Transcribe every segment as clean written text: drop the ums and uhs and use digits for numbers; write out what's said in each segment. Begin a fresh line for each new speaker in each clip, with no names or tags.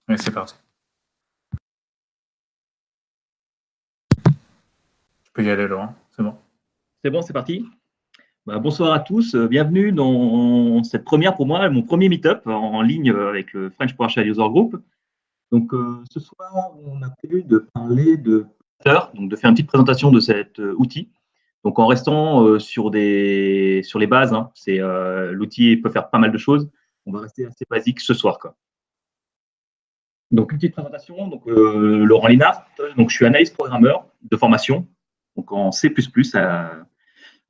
Oui, c'est parti. Tu peux y aller, Laurent, c'est bon.
C'est bon, c'est parti. Bonsoir à tous, bienvenue dans cette première pour moi, mon premier meet-up en ligne avec le French PowerShell User Group. Donc ce soir, on a prévu de parler de Plaster, donc de faire une petite présentation de cet outil. Donc en restant sur les bases, hein, l'outil peut faire pas mal de choses. On va rester assez basique ce soir, quoi. Donc une petite présentation. Donc Laurent Linhart, donc je suis analyste programmeur de formation, donc en C++.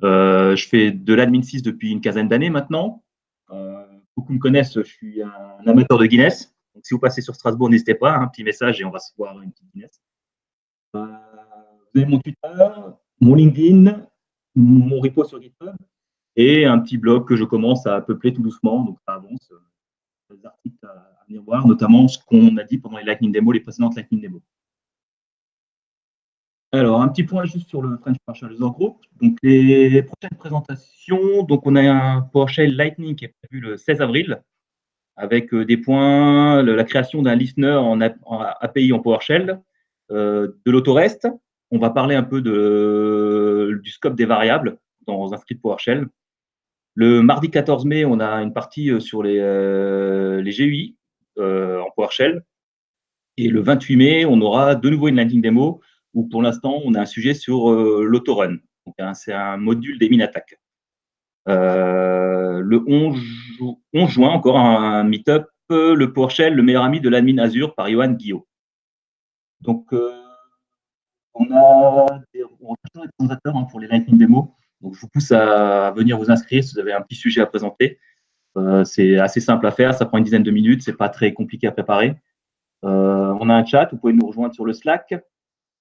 Je fais de l'admin 6 depuis une quinzaine d'années maintenant. Beaucoup me connaissent, je suis un amateur de Guinness. Donc, si vous passez sur Strasbourg, n'hésitez pas, un petit message et on va se voir une petite Guinness. Vous avez mon Twitter, mon LinkedIn, mon repo sur GitHub et un petit blog que je commence à peupler tout doucement. Donc, ça avance. Des articles à venir voir, notamment ce qu'on a dit pendant les Lightning Demo, les précédentes Lightning Demo. Alors, un petit point juste sur le French PowerShell User Group. Donc, les prochaines présentations, donc on a un PowerShell Lightning qui est prévu le 16 avril, avec des points, la création d'un listener en API en PowerShell, de l'autorest. On va parler un peu du scope des variables dans un script PowerShell. Le mardi 14 mai, on a une partie sur les GUI en PowerShell. Et le 28 mai, on aura de nouveau une Lightning Demo où pour l'instant, on a un sujet sur l'autorun. C'est un module des mini-attaques. Le 11 juin, encore un meet-up, le PowerShell, le meilleur ami de l'admin Azure par Johan Guillot. Donc, on a des présentateurs pour les Lightning Demo. Donc, je vous pousse à venir vous inscrire si vous avez un petit sujet à présenter. C'est assez simple à faire, ça prend une dizaine de minutes, c'est pas très compliqué à préparer. On a un chat, vous pouvez nous rejoindre sur le Slack.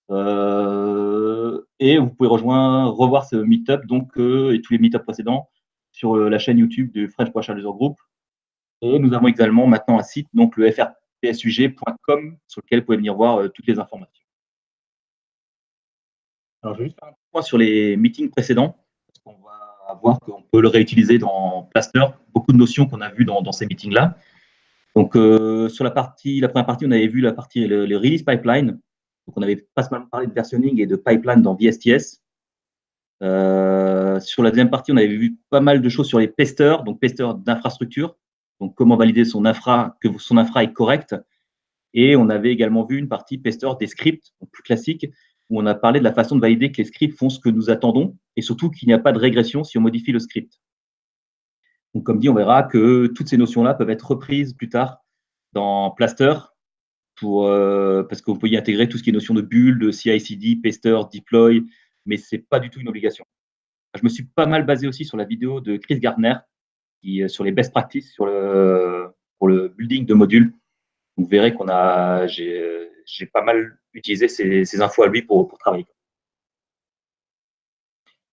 Et vous pouvez revoir ce meet-up et tous les meet-ups précédents sur la chaîne YouTube du French PowerShell User Group. Et nous avons également maintenant un site, donc le frpsug.com, sur lequel vous pouvez venir voir toutes les informations. Alors, je vais juste faire un point sur les meetings précédents, parce qu'on va voir qu'on peut le réutiliser dans Plaster, beaucoup de notions qu'on a vues dans ces meetings-là. Donc, sur la première partie, on avait vu la partie le release pipeline. Donc, on avait principalement parlé de versionning et de pipeline dans VSTS. Sur la deuxième partie, on avait vu pas mal de choses sur les pesteurs, donc pesteurs d'infrastructure. Donc, comment valider que son infra est correcte. Et on avait également vu une partie pesteurs des scripts, donc plus classique, où on a parlé de la façon de valider que les scripts font ce que nous attendons et surtout qu'il n'y a pas de régression si on modifie le script. Donc, comme dit, on verra que toutes ces notions-là peuvent être reprises plus tard dans Plaster parce qu'on peut y intégrer tout ce qui est notion de build, de CI/CD, pester, deploy, mais ce n'est pas du tout une obligation. Je me suis pas mal basé aussi sur la vidéo de Chris Gardner sur les best practices pour le building de modules. Vous verrez j'ai pas mal utilisé ces infos à lui pour travailler.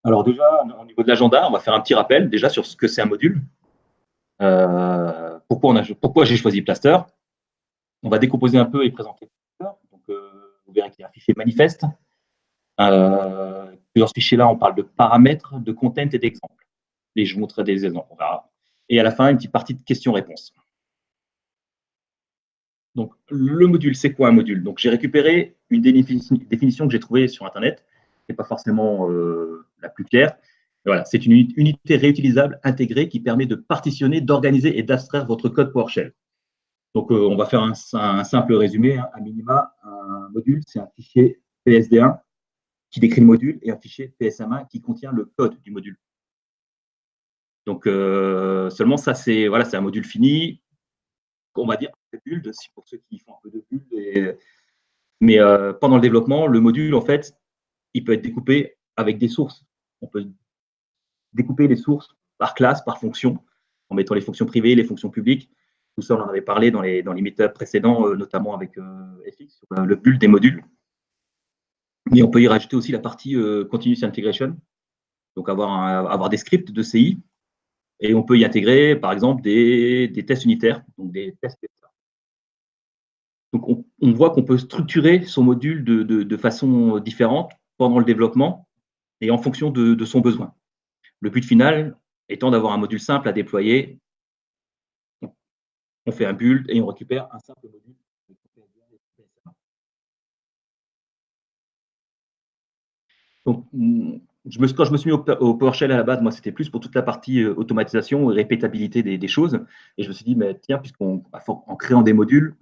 Alors déjà, au niveau de l'agenda, on va faire un petit rappel déjà sur ce que c'est un module. Pourquoi j'ai choisi Plaster. On va décomposer un peu et présenter. Donc, vous verrez qu'il y a un fichier manifeste. Dans ce fichier-là, on parle de paramètres, de content et d'exemples. Et je vous montrerai des exemples, on verra. Et à la fin, une petite partie de questions-réponses. Donc, le module, c'est quoi un module? Donc, j'ai récupéré une définition que j'ai trouvée sur Internet, qui n'est pas forcément la plus claire. Voilà, c'est une unité réutilisable intégrée qui permet de partitionner, d'organiser et d'abstraire votre code PowerShell. Donc, on va faire un simple résumé. À minima, un module, c'est un fichier PSD1 qui décrit le module et un fichier PSM1 qui contient le code du module. Donc, seulement ça, c'est un module fini. On va dire build, pour ceux qui font un peu de build. Mais pendant le développement, le module, en fait, il peut être découpé avec des sources. On peut découper les sources par classe, par fonction, en mettant les fonctions privées, les fonctions publiques. Tout ça, on en avait parlé dans les meet-ups précédents, notamment avec FX, sur le build des modules. Mais on peut y rajouter aussi la partie continuous integration, donc avoir des scripts de CI, et on peut y intégrer, par exemple, des tests unitaires, donc des tests. Donc, on voit qu'on peut structurer son module de façon différente pendant le développement et en fonction de son besoin. Le but final étant d'avoir un module simple à déployer. On fait un build et on récupère un simple module. Donc, quand je me suis mis au PowerShell à la base, moi, c'était plus pour toute la partie automatisation et répétabilité des choses. Et je me suis dit, mais tiens, en créant des modules,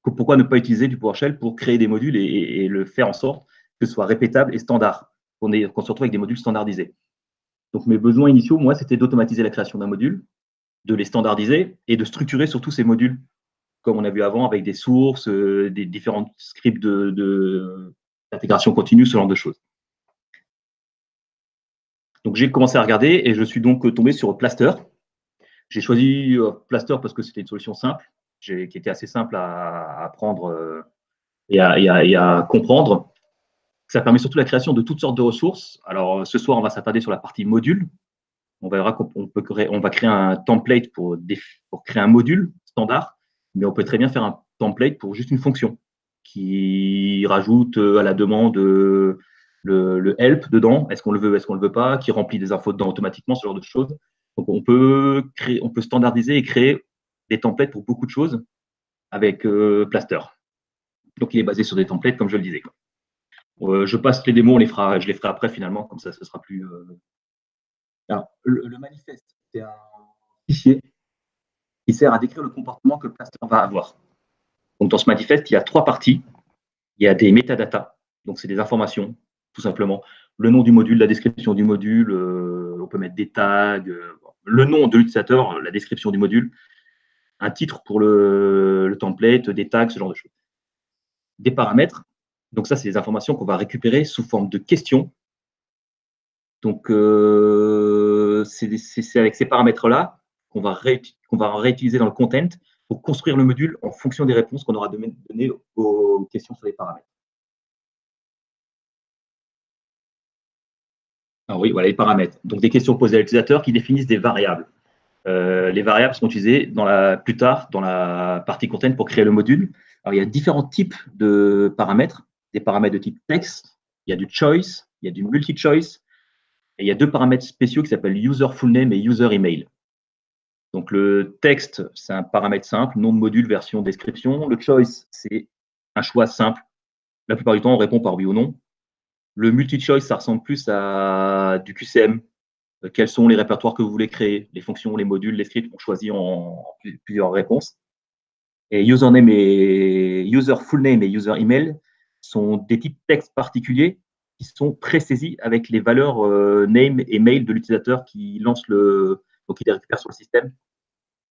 pourquoi ne pas utiliser du PowerShell pour créer des modules et le faire en sorte que ce soit répétable et standard, qu'on se retrouve avec des modules standardisés. Donc, mes besoins initiaux, moi, c'était d'automatiser la création d'un module, de les standardiser et de structurer surtout ces modules, comme on a vu avant, avec des sources, des différents scripts d'intégration continue, ce genre de choses. Donc, j'ai commencé à regarder et je suis donc tombé sur Plaster. J'ai choisi Plaster parce que c'était une solution simple, qui était assez simple à apprendre et à comprendre. Ça permet surtout la création de toutes sortes de ressources. Alors, ce soir, on va s'attarder sur la partie module. On verra qu'on va créer un template pour créer un module standard, mais on peut très bien faire un template pour juste une fonction qui rajoute à la demande le help dedans, est-ce qu'on le veut, est-ce qu'on ne le veut pas, qui remplit des infos dedans automatiquement, ce genre de choses. Donc, on peut standardiser et créer des templates pour beaucoup de choses avec Plaster. Donc, il est basé sur des templates, comme je le disais. Je passe les démos, je les ferai après finalement, comme ça, ce sera plus. Alors, le manifeste, c'est un fichier qui sert à décrire le comportement que le Plaster va avoir. Donc, dans ce manifeste, il y a 3 parties. Il y a des métadatas, donc c'est des informations, tout simplement. Le nom du module, la description du module, on peut mettre des tags, le nom de l'utilisateur, la description du module, un titre pour le template, des tags, ce genre de choses. Des paramètres, donc ça, c'est des informations qu'on va récupérer sous forme de questions. Donc, c'est avec ces paramètres-là qu'on va réutiliser dans le content pour construire le module en fonction des réponses qu'on aura données aux questions sur les paramètres. Ah oui, voilà les paramètres. Donc, des questions posées à l'utilisateur qui définissent des variables. Les variables sont utilisées plus tard dans la partie content pour créer le module. Alors, il y a différents types de paramètres. Des paramètres de type texte, il y a du choice, il y a du multi-choice, et il y a 2 paramètres spéciaux qui s'appellent user full name et user email. Donc, le texte, c'est un paramètre simple, nom de module, version, description. Le choice, c'est un choix simple. La plupart du temps, on répond par oui ou non. Le multi-choice, ça ressemble plus à du QCM. Quels sont les répertoires que vous voulez créer, les fonctions, les modules, les scripts, on choisit en plusieurs réponses. Et username et user full name et user email sont des types textes particuliers qui sont pré-saisis avec les valeurs name et mail de l'utilisateur qui lance donc il les récupère sur le système.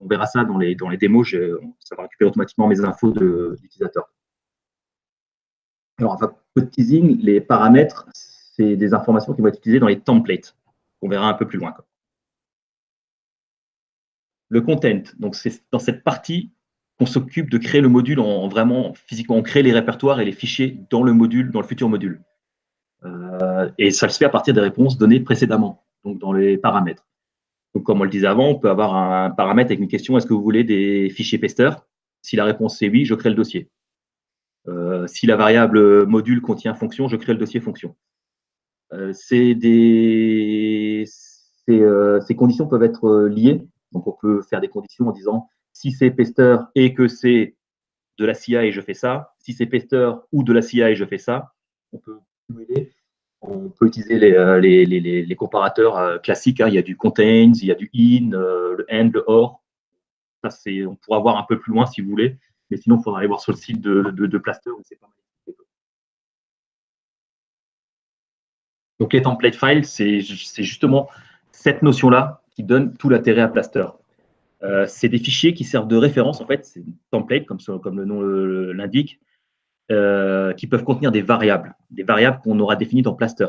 On verra ça dans les démos, ça va récupérer automatiquement mes infos de l'utilisateur. Alors, un peu de teasing, les paramètres, c'est des informations qui vont être utilisées dans les templates. On verra un peu plus loin. Le content, donc c'est dans cette partie qu'on s'occupe de créer le module vraiment physiquement. On crée les répertoires et les fichiers dans le module, dans le futur module. Et ça se fait à partir des réponses données précédemment, donc dans les paramètres. Donc, comme on le disait avant, on peut avoir un paramètre avec une question, est-ce que vous voulez des fichiers pester? Si la réponse c'est oui, je crée le dossier. Si la variable module contient fonction, je crée le dossier fonction. Ces conditions peuvent être liées. Donc, on peut faire des conditions en disant si c'est pester et que c'est de la CI, je fais ça. Si c'est pester ou de la CI, je fais ça. On peut cumuler. On peut utiliser les comparateurs classiques. Hein. Il y a du contains, il y a du in, le and, le or. Ça, on pourra voir un peu plus loin si vous voulez. Mais sinon, il faudra aller voir sur le site de Plaster où c'est pas mal. Donc, les template files, c'est justement cette notion-là qui donne tout l'intérêt à Plaster. C'est des fichiers qui servent de référence, en fait, c'est template, comme le nom l'indique, qui peuvent contenir des variables qu'on aura définies dans Plaster.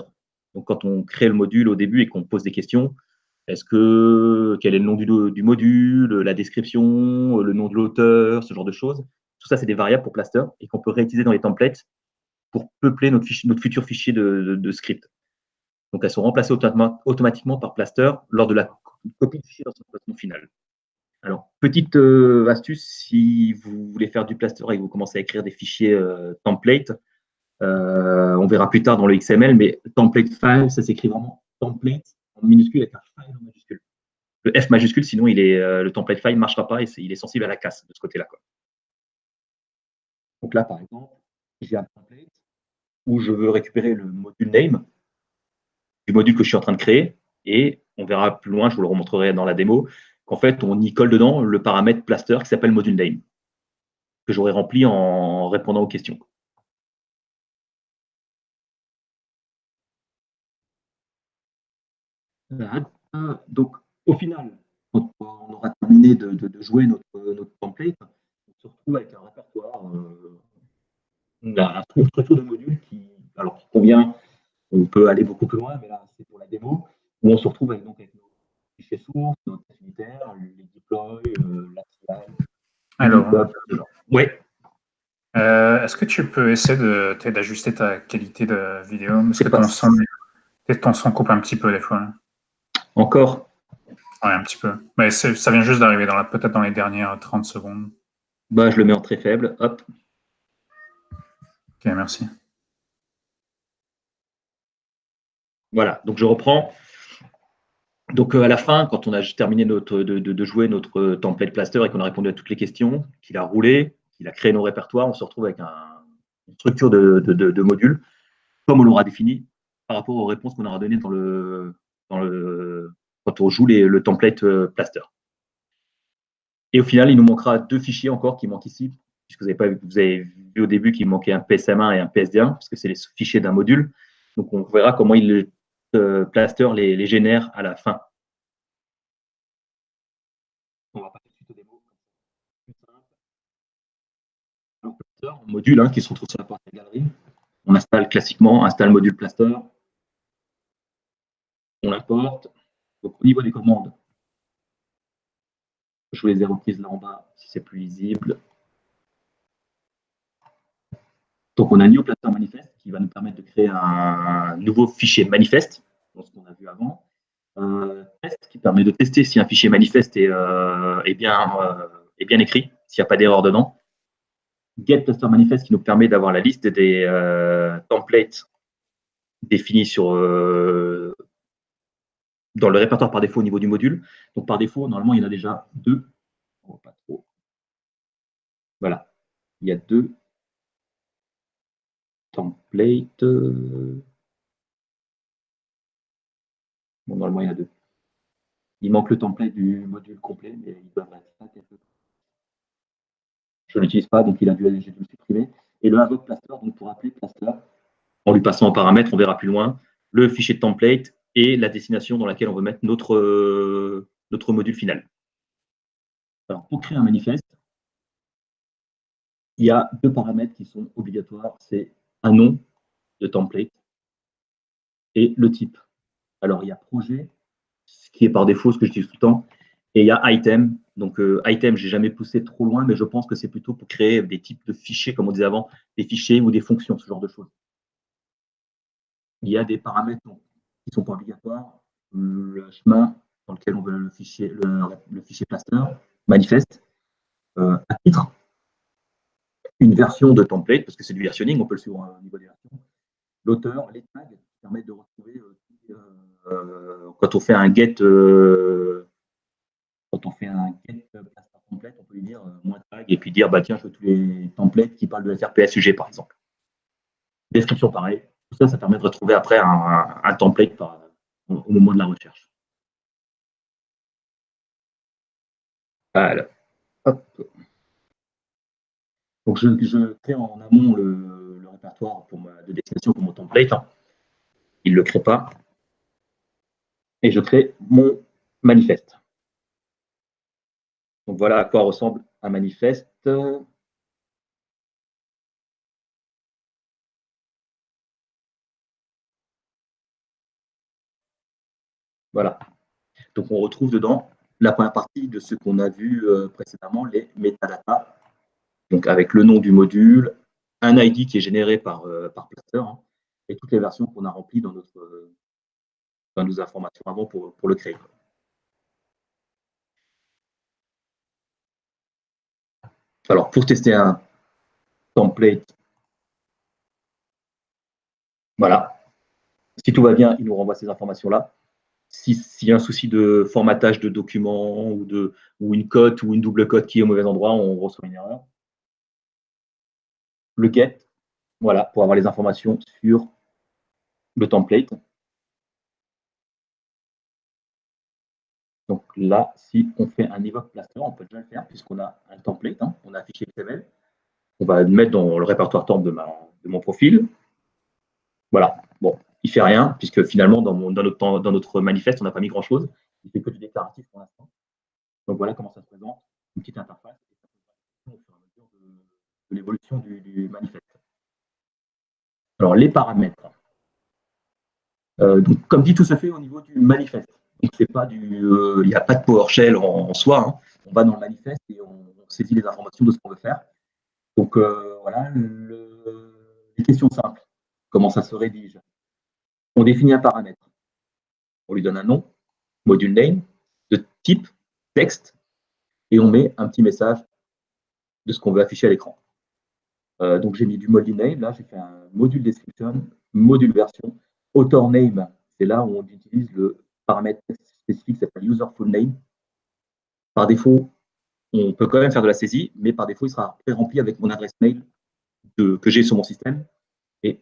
Donc, quand on crée le module au début et qu'on pose des questions, quel est le nom du module, la description, le nom de l'auteur, ce genre de choses. Tout ça, c'est des variables pour Plaster et qu'on peut réutiliser dans les templates pour peupler notre futur fichier de script. Donc, elles sont remplacées automatiquement par Plaster lors de la copie de fichier dans son emplacement final. Alors, petite astuce, si vous voulez faire du Plaster et que vous commencez à écrire des fichiers template, on verra plus tard dans le XML, mais template file, ça s'écrit vraiment template en minuscule avec un file en majuscule. Le F majuscule, sinon le template file ne marchera pas et il est sensible à la casse de ce côté-là. Donc là, par exemple, j'ai un template où je veux récupérer le module name. du module que je suis en train de créer. Et on verra plus loin, je vous le remontrerai dans la démo, qu'en fait, on y colle dedans le paramètre plaster qui s'appelle module name, que j'aurai rempli en répondant aux questions. Donc, au final, quand on aura terminé de jouer notre template, on se retrouve avec un répertoire, une structure de module qui convient. On peut aller beaucoup plus loin, mais là, c'est pour la démo, où on se retrouve avec, avec nos fichiers sources, nos tests unitaires, les deploys, la CI,
Alors,
oui.
Est-ce que tu peux essayer d'ajuster ta qualité de vidéo? Parce que ton son coupe un petit peu des fois.
Encore?
Ouais, un petit peu. Mais ça vient juste d'arriver peut-être dans les dernières 30 secondes.
Bah, je le mets en très faible. Hop.
Ok, merci.
Voilà, donc je reprends. Donc à la fin, quand on a terminé de jouer notre template plaster et qu'on a répondu à toutes les questions, qu'il a roulé, qu'il a créé nos répertoires, on se retrouve avec une structure de modules, comme on l'aura défini par rapport aux réponses qu'on aura données quand on joue le template plaster. Et au final, il nous manquera 2 fichiers encore qui manquent ici, puisque vous avez vu au début qu'il manquait un PSM1 et un PSD1, parce que c'est les fichiers d'un module. Donc on verra comment plaster les génère à la fin. On va passer tout au démo. Alors, plaster, module qui se retrouve sur la porte de la galerie. On installe classiquement, installe module plaster. On l'importe. Donc au niveau des commandes, je vous les ai reprises là en bas si c'est plus lisible. Donc on a new plaster manifest qui va nous permettre de créer un nouveau fichier manifeste, dans ce qu'on a vu avant. Test qui permet de tester si un fichier manifeste est bien écrit, s'il n'y a pas d'erreur dedans. Get plaster manifest qui nous permet d'avoir la liste des templates définis dans le répertoire par défaut au niveau du module. Donc par défaut, normalement, il y en a déjà 2. On voit pas trop. Voilà. Il y a 2 templates. Bon, normalement, il y en a 2. Il manque le template du module complet, mais il doit être là quelque part. Je ne l'utilise pas, donc j'ai dû le supprimer. Et le invoke plaster, donc pour appeler plaster, en lui passant en paramètre, on verra plus loin, le fichier de template et la destination dans laquelle on veut mettre notre module final. Alors, pour créer un manifeste, il y a 2 paramètres qui sont obligatoires. C'est un nom de template et le type. Alors, il y a projet, ce qui est par défaut ce que j'utilise tout le temps, et il y a item. Donc, item, je n'ai jamais poussé trop loin, mais je pense que c'est plutôt pour créer des types de fichiers, comme on disait avant, des fichiers ou des fonctions, ce genre de choses. Il y a des paramètres qui ne sont pas obligatoires. Le chemin dans lequel on veut le fichier plaster, manifeste, à titre, une version de template, parce que c'est du versionning, on peut le suivre au niveau des versions. L'auteur, les tags qui permettent de retrouver quand on fait un get plaster template, on peut lui dire moins tag et puis dire bah tiens je veux tous les templates qui parlent de FRPS UG par exemple. Description pareil. Tout ça, ça permet de retrouver après un template au moment de la recherche. Voilà. Hop. Donc je crée en amont le répertoire de destination pour mon template. Il ne le crée pas. Et je crée mon manifeste. Donc voilà à quoi ressemble un manifeste. Voilà. Donc on retrouve dedans la première partie de ce qu'on a vu précédemment, les metadata. Donc avec le nom du module, un ID qui est généré par Plaster, et toutes les versions qu'on a remplies dans nos informations avant pour le créer. Alors pour tester un template, voilà. Si tout va bien, il nous renvoie ces informations-là. S'il y a un souci de formatage de documents ou une cote ou une double cote qui est au mauvais endroit, on reçoit une erreur. Le get, voilà, pour avoir les informations sur le template. Donc là, si on fait un evoke plaster, on peut déjà le faire puisqu'on a un template, hein, on a un fichier XML. On va le mettre dans le répertoire temp de mon profil. Voilà. Bon, il ne fait rien puisque finalement, dans notre manifeste, on n'a pas mis grand-chose. Il fait que du déclaratif pour l'instant. Donc voilà comment ça se présente, une petite interface au fur et à mesure de l'évolution du manifeste. Alors, les paramètres. Donc, comme dit, tout se fait au niveau du manifeste. C'est pas il n'y a pas de PowerShell en soi. Hein. On va dans le manifeste et on saisit les informations de ce qu'on veut faire. Donc voilà, les questions simples. Comment ça se rédige? On définit un paramètre. On lui donne un nom, module name, de type texte, et on met un petit message de ce qu'on veut afficher à l'écran. Donc j'ai mis du module name, là j'ai fait un module description, module version, author name, c'est là où on utilise le paramètre spécifique qui s'appelle user full name. Par défaut, on peut quand même faire de la saisie, mais par défaut, il sera pré-rempli avec mon adresse mail que j'ai sur mon système. Et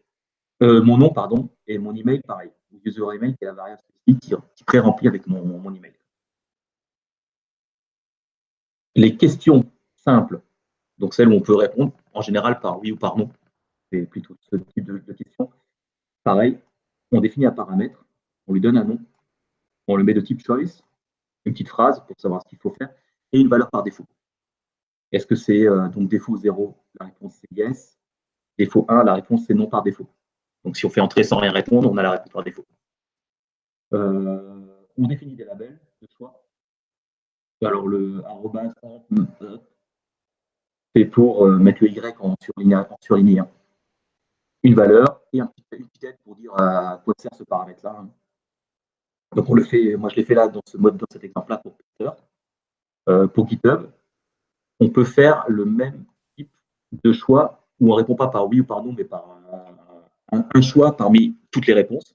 mon nom, pardon, et mon email, pareil. User email, qui est la variable spécifique qui pré-remplit avec mon email. Les questions simples, donc celles où on peut répondre en général par oui ou par non, c'est plutôt ce type de questions. Pareil, on définit un paramètre, on lui donne un nom, on le met de type choice, une petite phrase pour savoir ce qu'il faut faire, et une valeur par défaut. Est-ce que c'est donc défaut 0, la réponse c'est yes, défaut 1, la réponse c'est non par défaut. Donc si on fait entrer sans rien répondre, on a la réponse par défaut. On définit des labels de choix. Alors le arrobas, c'est pour mettre le Y en surligné. Une valeur et une petite aide pour dire à quoi sert ce paramètre-là. Hein. Donc on le fait, moi je l'ai fait là dans cet exemple-là pour Peter. Pour GitHub, on peut faire le même type de choix où on ne répond pas par oui ou par non, mais par un choix parmi toutes les réponses.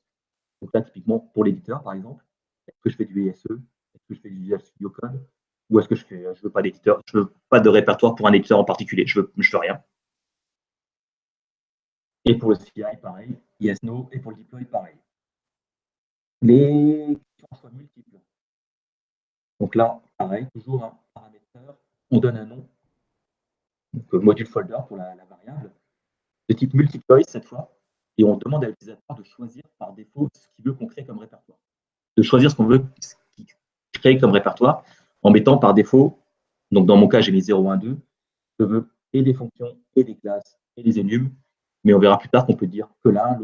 Donc là, typiquement, pour l'éditeur, par exemple, est-ce que je fais du ISE? Est-ce que je fais du Visual Studio Code? Ou est-ce que je ne veux pas d'éditeur? Je ne veux pas de répertoire pour un éditeur en particulier. Je veux rien. Et pour le CI, pareil. Yes, no. Et pour le deploy, pareil. Les questions en choix multiples. Donc là, pareil, toujours un paramétreur. On donne un nom. Donc, module folder pour la variable. De type multi-choice cette fois. Et on demande à l'utilisateur de choisir par défaut ce qu'il veut qu'on crée comme répertoire. De choisir ce qu'on veut créer comme répertoire en mettant par défaut, donc dans mon cas j'ai mis 0, 1, 2, je veux et des fonctions et des classes et des enums, mais on verra plus tard qu'on peut dire que l'un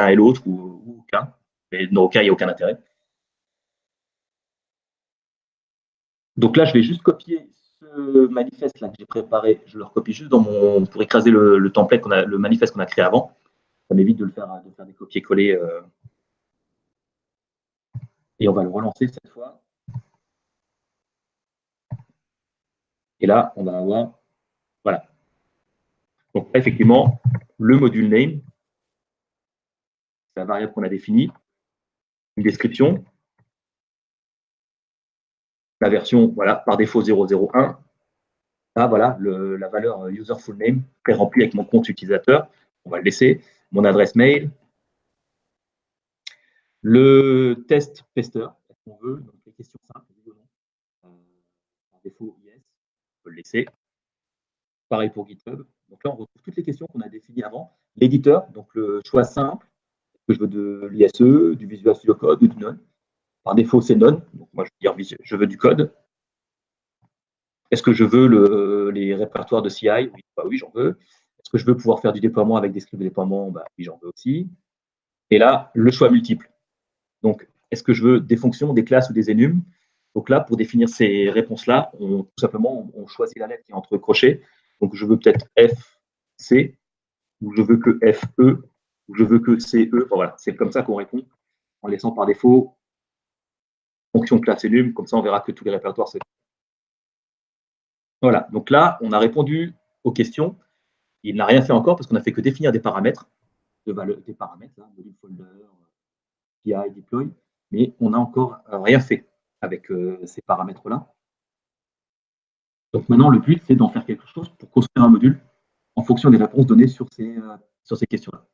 et l'autre ou aucun, mais dans aucun il n'y a aucun intérêt. Donc là je vais juste copier ce manifeste là que j'ai préparé, je le recopie juste pour écraser le template le manifeste qu'on a créé avant. Ça m'évite de faire des copier-coller. Et on va le relancer cette fois. Et là, on va avoir, voilà. Donc là, effectivement, le module name, c'est la variable qu'on a définie, une description, la version, voilà, par défaut 001. Là, voilà, la valeur user full name pré-remplie avec mon compte utilisateur. On va le laisser. Mon adresse mail. Le test pester, est-ce qu'on veut, donc les questions simples, par défaut, yes, on peut le laisser. Pareil pour GitHub. Donc là, on retrouve toutes les questions qu'on a définies avant. L'éditeur, donc le choix simple, que je veux de l'ISE, du Visual Studio Code ou du None. Par défaut, c'est None. Donc moi, je veux dire, je veux du code. Est-ce que je veux les répertoires de CI? Oui, bah oui, j'en veux. Est-ce que je veux pouvoir faire du déploiement avec des scripts de déploiement? Bah oui, j'en veux aussi. Et là, le choix multiple. Donc, est-ce que je veux des fonctions, des classes ou des enums? Donc là, pour définir ces réponses-là, tout simplement, on choisit la lettre qui est entre crochets. Donc, je veux peut-être F, C, ou je veux que F, E, ou je veux que C, E. Enfin, voilà, c'est comme ça qu'on répond, en laissant par défaut fonction, classe, enum. Comme ça, on verra que tous les répertoires, c'est. Voilà, donc là, on a répondu aux questions. Il n'a rien fait encore parce qu'on n'a fait que définir des paramètres, des paramètres, là, module folder, PI, deploy, mais on n'a encore rien fait avec ces paramètres-là. Donc maintenant, le but, c'est d'en faire quelque chose pour construire un module en fonction des réponses données sur ces questions-là.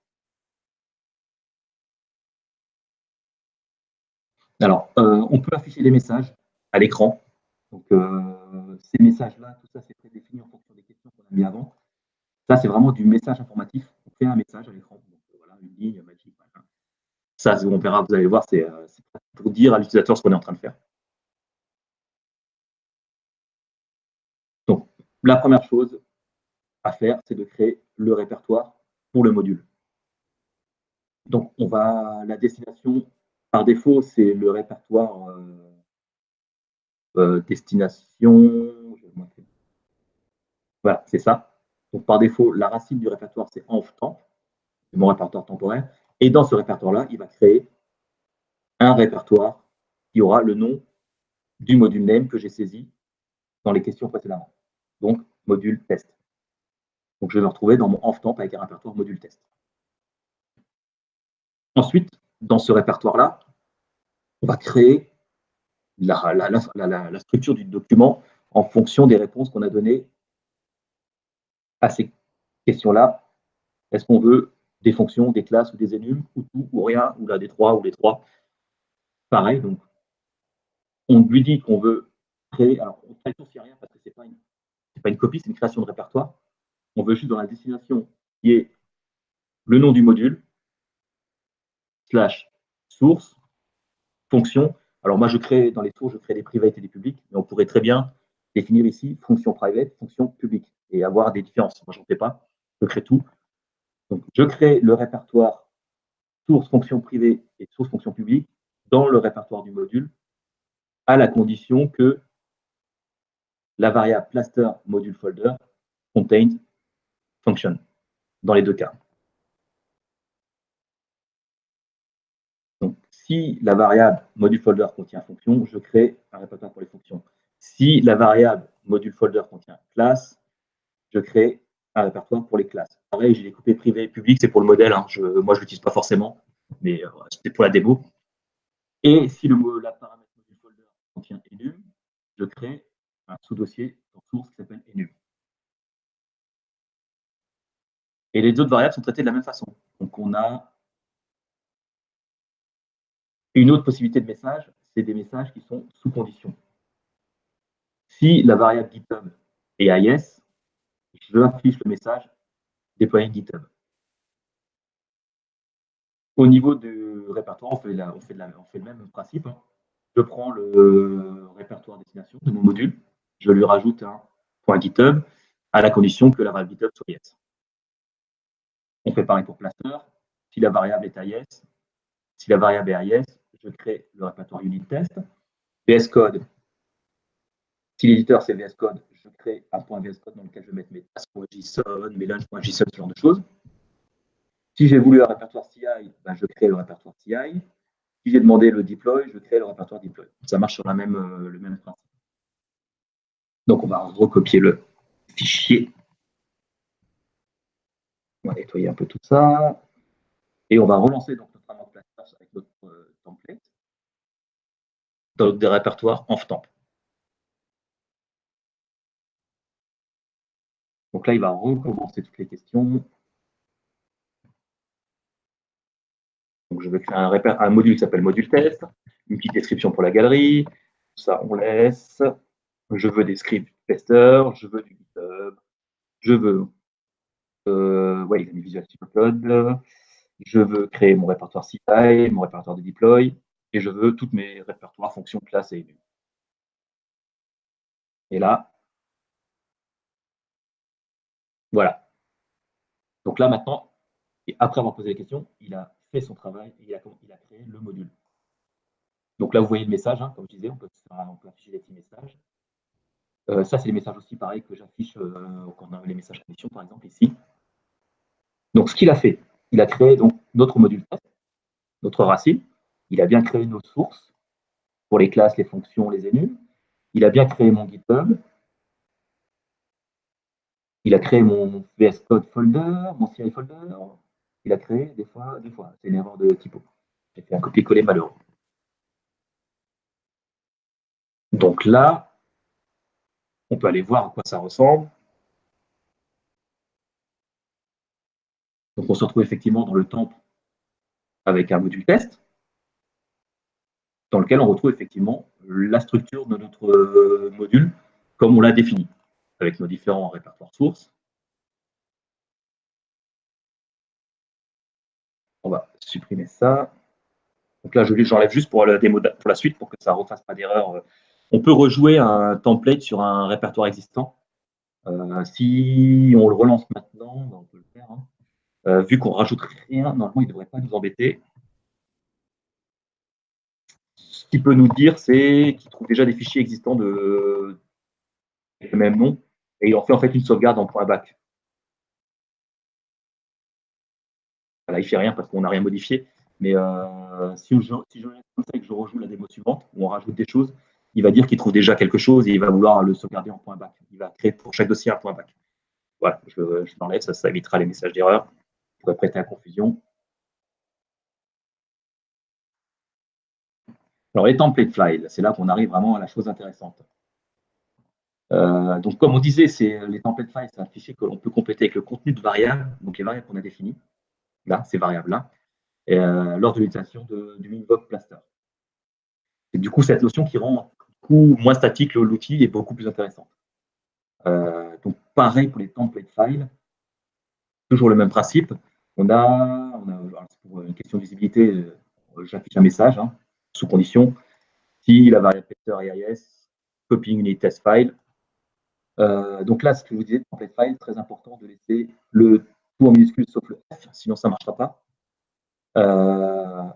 Alors, on peut afficher des messages à l'écran. Donc, ces messages-là, tout ça, c'est prédéfini en fonction des questions qu'on a mis avant. Ça, c'est vraiment du message informatif. On fait un message à l'écran. Donc, voilà, une ligne magique. Voilà. Ça, on verra, vous allez voir, c'est pour dire à l'utilisateur ce qu'on est en train de faire. Donc, la première chose à faire, c'est de créer le répertoire pour le module. Donc, la destination, par défaut, c'est le répertoire destination. Voilà, c'est ça. Donc, par défaut, la racine du répertoire, c'est env-temp, c'est mon répertoire temporaire. Et dans ce répertoire-là, il va créer un répertoire qui aura le nom du module name que j'ai saisi dans les questions précédemment. Donc, module test. Donc, je vais me retrouver dans mon env-temp avec un répertoire module test. Ensuite, dans ce répertoire-là, on va créer la structure du document en fonction des réponses qu'on a données à ces questions-là. Est-ce qu'on veut des fonctions, des classes ou des enums, ou tout, ou rien, ou là des trois, ou les trois? Pareil, donc on lui dit qu'on veut créer, alors on ne fait rien parce que ce n'est pas une copie, c'est une création de répertoire. On veut juste dans la destination qui est le nom du module, / source, fonction. Alors moi, je crée dans les sources, je crée des private et des publics, mais on pourrait très bien définir ici fonction private, fonction publique, et avoir des différences. Moi, je n'en fais pas, je crée tout. Donc, je crée le répertoire source fonction privée et source fonction publique dans le répertoire du module, à la condition que la variable plaster module folder contains function, dans les deux cas. Donc, si la variable module folder contient fonction, je crée un répertoire pour les fonctions. Si la variable module folder contient classe, je crée un répertoire pour les classes. Pareil, j'ai découpé privé et public, c'est pour le modèle. Hein. Moi, je ne l'utilise pas forcément, mais c'était pour la démo. Et si la paramètre module folder contient enum, je crée un sous-dossier dans source qui s'appelle enum. Et les autres variables sont traitées de la même façon. Donc, on a une autre possibilité de message, c'est des messages qui sont sous condition. Si la variable GitHub est yes, je affiche le message déployer GitHub. Au niveau du répertoire, on fait le même principe. Hein. Je prends le répertoire destination de mon module, je lui rajoute un .github à la condition que la variable GitHub soit yes. On fait pareil pour placer. Si la variable est yes, si la variable est yes, je crée le répertoire unit test. VS Code, si l'éditeur c'est VS Code, je crée un .VS Code dans lequel je vais mettre mes tasks.json, mes lunch.json, ce genre de choses. Si j'ai voulu un répertoire CI, ben je crée le répertoire CI. Si j'ai demandé le deploy, je crée le répertoire deploy. Ça marche sur le même principe. Donc, on va recopier le fichier. On va nettoyer un peu tout ça. Et on va relancer donc, notre amende placer avec notre template dans des répertoires env-temp. Donc là, il va recommencer toutes les questions. Donc, je vais créer un module qui s'appelle module test, une petite description pour la galerie. Ça, on laisse. Je veux des scripts testeurs, je veux du GitHub, je veux il a mis Visual Studio Code, je veux créer mon répertoire CI, mon répertoire de deploy, et je veux tous mes répertoires, fonctions, classes et enums. Et là, voilà. Donc là, maintenant, et après avoir posé les questions, il a fait son travail et il a créé le module. Donc là, vous voyez le message, hein, comme je disais, on peut afficher des petits messages. Ça, c'est les messages aussi, pareil, que j'affiche quand on a les messages conditions, par exemple, ici. Donc, ce qu'il a fait, il a créé donc, notre module test, notre racine. Il a bien créé nos sources pour les classes, les fonctions, les enums. Il a bien créé mon GitHub. Il a créé mon VS Code folder, mon CI folder. Il a créé des fois. C'est une erreur de typo. J'ai fait un copier-coller malheureux. Donc là, on peut aller voir à quoi ça ressemble. Donc on se retrouve effectivement dans le temple avec un module test. dans lequel on retrouve effectivement la structure de notre module comme on l'a défini, avec nos différents répertoires sources. On va supprimer ça. Donc là, j'enlève juste pour la démo, pour la suite, pour que ça ne refasse pas d'erreur. On peut rejouer un template sur un répertoire existant. Si on le relance maintenant, on peut le faire. Hein. Vu qu'on ne rajoute rien, normalement, il ne devrait pas nous embêter. Ce qu'il peut nous dire, c'est qu'il trouve déjà des fichiers existants de le même nom, et il en fait une sauvegarde en .back. Voilà, il ne fait rien parce qu'on n'a rien modifié. Mais si je laisse comme ça et que je rejoue la démo suivante, où on rajoute des choses, il va dire qu'il trouve déjà quelque chose et il va vouloir le sauvegarder en .back. Il va créer pour chaque dossier un .back. Voilà, je l'enlève, ça évitera les messages d'erreur qui pourraient prêter à confusion. Alors, les template files, c'est là qu'on arrive vraiment à la chose intéressante. Donc, comme on disait, les template files, c'est un fichier que l'on peut compléter avec le contenu de variables, donc les variables qu'on a définies, là, ces variables-là, lors de l'utilisation du Minvoc Plaster. Et du coup, cette notion qui rend beaucoup moins statique l'outil est beaucoup plus intéressante. Donc, pareil pour les template files, toujours le même principe. On a pour une question de visibilité, j'affiche un message, hein, sous condition, si la variable vecteur EIS, copying unit test file. Donc là, ce que je vous disais, template file, très important de laisser le tout en minuscule sauf le F, sinon ça ne marchera pas.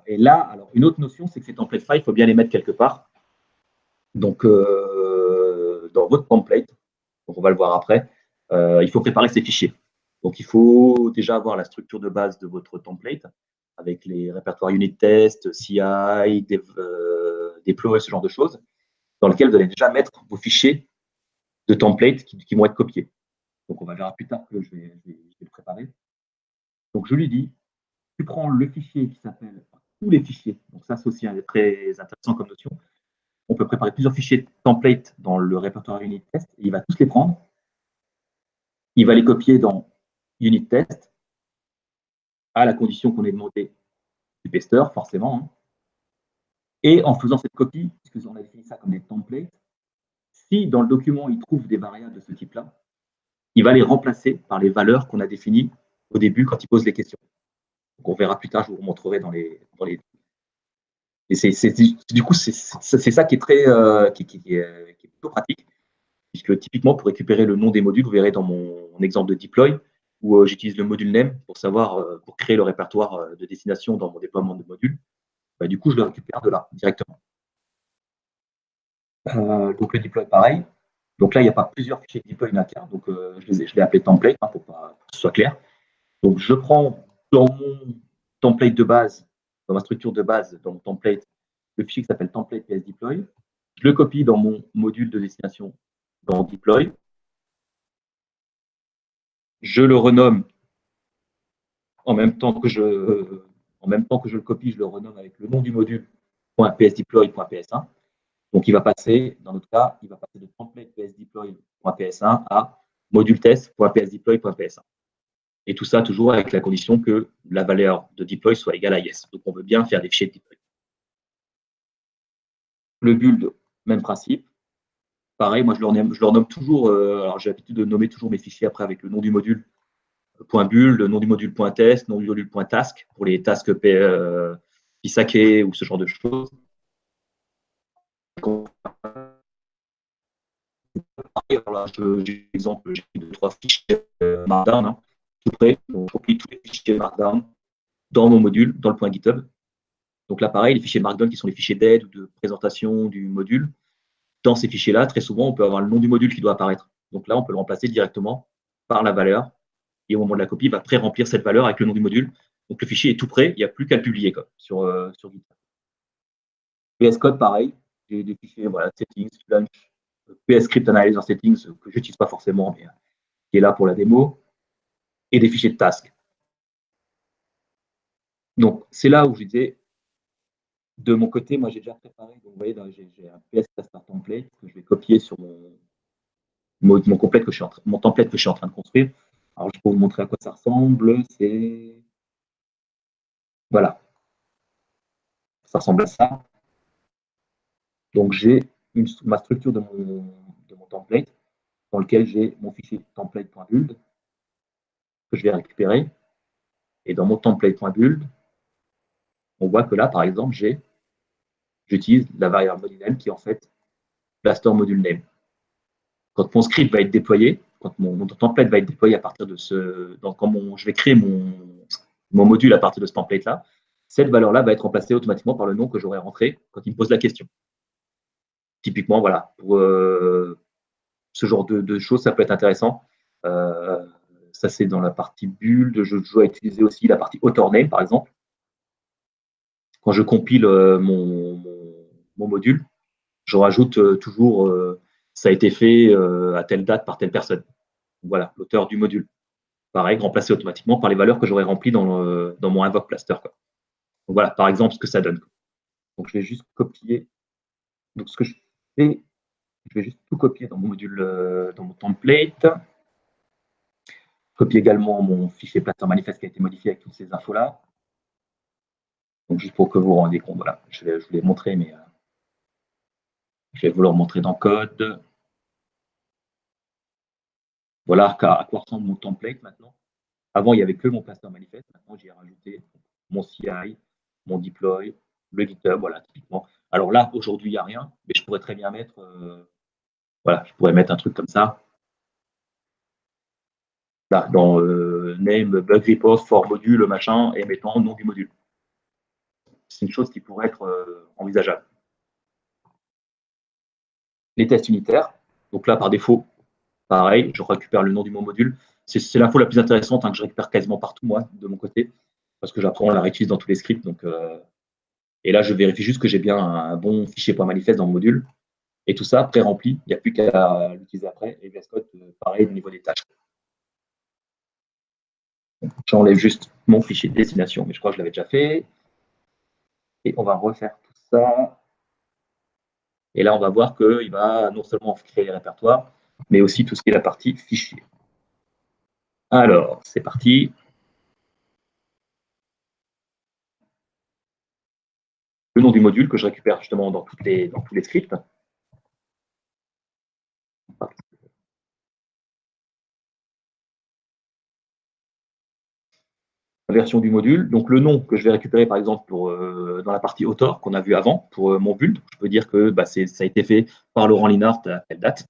Et là, alors une autre notion, c'est que ces template files, il faut bien les mettre quelque part. Donc, dans votre template, donc on va le voir après, il faut préparer ces fichiers. Donc, il faut déjà avoir la structure de base de votre template avec les répertoires unit test, CI, deploy, ce genre de choses, dans lesquels vous allez déjà mettre vos fichiers de template qui vont être copiés. Donc, on va verra plus tard que je vais le préparer. Donc, je lui dis, tu prends le fichier qui s'appelle tous les fichiers. Donc, ça, c'est aussi très intéressant comme notion. On peut préparer plusieurs fichiers template dans le répertoire unit test et il va tous les prendre. Il va les copier dans unit test à la condition qu'on ait demandé du pester, forcément. Hein. Et en faisant cette copie, puisque on a défini ça comme des templates, si dans le document il trouve des variables de ce type-là, il va les remplacer par les valeurs qu'on a définies au début quand il pose les questions. Donc on verra plus tard, je vous montrerai dans les. Et du coup, c'est ça qui est très qui est plutôt pratique, puisque typiquement pour récupérer le nom des modules, vous verrez dans mon exemple de deploy, où j'utilise le module name pour savoir, pour créer le répertoire de destination dans mon déploiement de module. Bah, du coup, je le récupère de là directement. Donc le deploy, pareil. Donc là, il n'y a pas plusieurs fichiers de deploy qu'un. Donc je l'ai appelé template pour que ce soit clair. Donc je prends dans mon template de base, dans ma structure de base, dans mon template, le fichier qui s'appelle template PS deploy. Je le copie dans mon module de destination dans deploy. Je le renomme en même temps que je le copie, je le renomme avec le nom du module .psdeploy.ps1. Donc, il va passer, dans notre cas, il va passer de template psdeploy.ps1 à module test.psdeploy.ps1. Et tout ça toujours avec la condition que la valeur de deploy soit égale à yes. Donc, on veut bien faire des fichiers de deploy. Le build, même principe. Pareil, moi, je leur nomme toujours, alors j'ai l'habitude de nommer toujours mes fichiers après avec le nom du module .build, le nom du module .test, nom du module .task pour les tasks Pisake ou ce genre de choses. J'ai l'exemple, j'ai 2-3 fichiers Markdown, hein, tout près. Donc, je copie tous les fichiers Markdown dans mon module, dans le .github. Donc là, pareil, les fichiers Markdown qui sont les fichiers d'aide ou de présentation du module. Dans ces fichiers-là, très souvent, on peut avoir le nom du module qui doit apparaître. Donc là, on peut le remplacer directement par la valeur. Et au moment de la copie, il va pré-remplir cette valeur avec le nom du module. Donc le fichier est tout prêt, il n'y a plus qu'à le publier sur GitHub. VS Code, pareil. J'ai des fichiers, voilà, settings, launch, PS Script Analyzer Settings, que je n'utilise pas forcément, mais qui est là pour la démo, et des fichiers de task. Donc, c'est là où je disais, de mon côté, moi, j'ai déjà préparé, donc, vous voyez, j'ai un PS Plaster Template que je vais copier sur mon template que je suis en train de construire. Alors, je peux vous montrer à quoi ça ressemble. C'est. Voilà. Ça ressemble à ça. Donc, j'ai ma structure de mon template dans lequel j'ai mon fichier template.build que je vais récupérer. Et dans mon template.build, on voit que là, par exemple, j'utilise la variable module name qui est en fait plaster module name. Quand mon script va être déployé, quand mon template va être déployé à partir de ce. Donc, quand je vais créer mon module à partir de ce template-là, cette valeur-là va être remplacée automatiquement par le nom que j'aurai rentré quand il me pose la question. Typiquement, voilà, pour ce genre de choses, ça peut être intéressant. Ça, c'est dans la partie build. Je dois utiliser aussi la partie author name, par exemple. Quand je compile mon module, je rajoute toujours ça a été fait à telle date par telle personne. Voilà, l'auteur du module. Pareil, remplacé automatiquement par les valeurs que j'aurais remplies dans mon invoke plaster. Quoi. Donc voilà, par exemple, ce que ça donne. Donc je vais juste copier. Donc ce que je fais, je vais juste tout copier dans mon module, dans mon template. Copier également mon fichier plaster manifeste qui a été modifié avec toutes ces infos-là. Donc juste pour que vous vous rendiez compte, voilà, je vais vous les montrer, mais je vais vous le montrer dans code. Voilà à quoi ressemble mon template maintenant. Avant, il n'y avait que mon plaster manifeste. Maintenant, j'y ai rajouté mon CI, mon deploy, le GitHub, voilà, typiquement. Alors là, aujourd'hui, il n'y a rien, mais je pourrais très bien mettre, voilà, je pourrais mettre un truc comme ça. Là, dans name, bug report, for module, machin, et mettant nom du module. C'est une chose qui pourrait être envisageable. Les tests unitaires. Donc là, par défaut, pareil, je récupère le nom du module. C'est l'info la plus intéressante hein, que je récupère quasiment partout, moi, de mon côté, parce que j'apprends, on la réutilise dans tous les scripts. Donc, et là, je vérifie juste que j'ai bien un bon fichier .manifeste dans le module. Et tout ça, pré-rempli, il n'y a plus qu'à l'utiliser après. Et VS Code, pareil, au niveau des tâches. J'enlève juste mon fichier de destination, mais je crois que je l'avais déjà fait. Et on va refaire tout ça. Et là, on va voir qu'il va non seulement créer les répertoires, mais aussi tout ce qui est la partie fichier. Alors, c'est parti. Le nom du module que je récupère justement dans tous les scripts. La version du module, donc le nom que je vais récupérer par exemple dans la partie author qu'on a vu avant pour mon build. Je peux dire que ça a été fait par Laurent Linhart à telle date.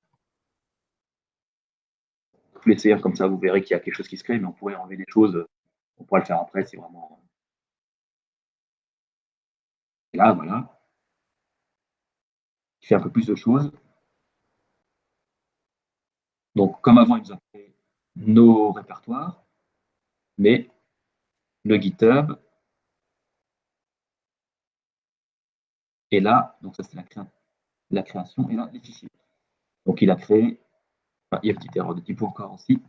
Vous l'essayez comme ça, vous verrez qu'il y a quelque chose qui se crée, mais on pourrait enlever des choses. On pourra le faire après si vraiment. Et là, voilà. Il fait un peu plus de choses. Donc, comme avant, il nous a fait nos répertoires, mais le GitHub. Et là, donc ça c'est la création, et là, les fichiers. Donc, il a créé, enfin, il y a une petite erreur de typo encore aussi.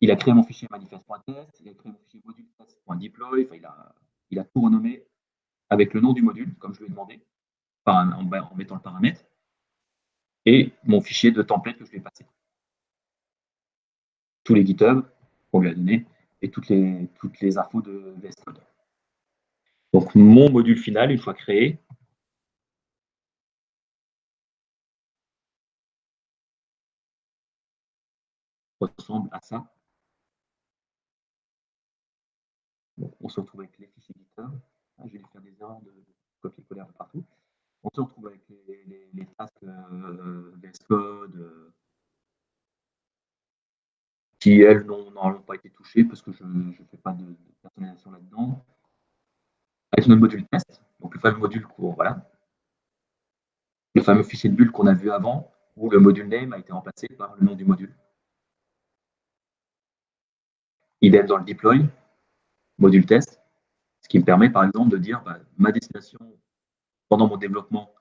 Il a créé mon fichier manifeste.test, il a créé mon fichier module test.deploy, enfin, il a tout renommé avec le nom du module, comme je lui ai demandé, en mettant le paramètre, et mon fichier de template que je lui ai passé. Tous les GitHub qu'on lui a donné et toutes les infos de VS Code. Donc mon module final, une fois créé, ressemble à ça. Donc, on se retrouve avec les fichiers GitHub. Je vais faire des erreurs de copier-coller un peu partout. On se retrouve avec les tasks VS Code qui, elles, n'ont normalement pas été touchées parce que je ne fais pas de personnalisation là-dedans. Avec notre module test, donc le fameux module voilà. Le fameux fichier de bulle qu'on a vu avant, où le module name a été remplacé par le nom du module. Idem dans le deploy, module test, ce qui me permet par exemple de dire ma destination pendant mon développement,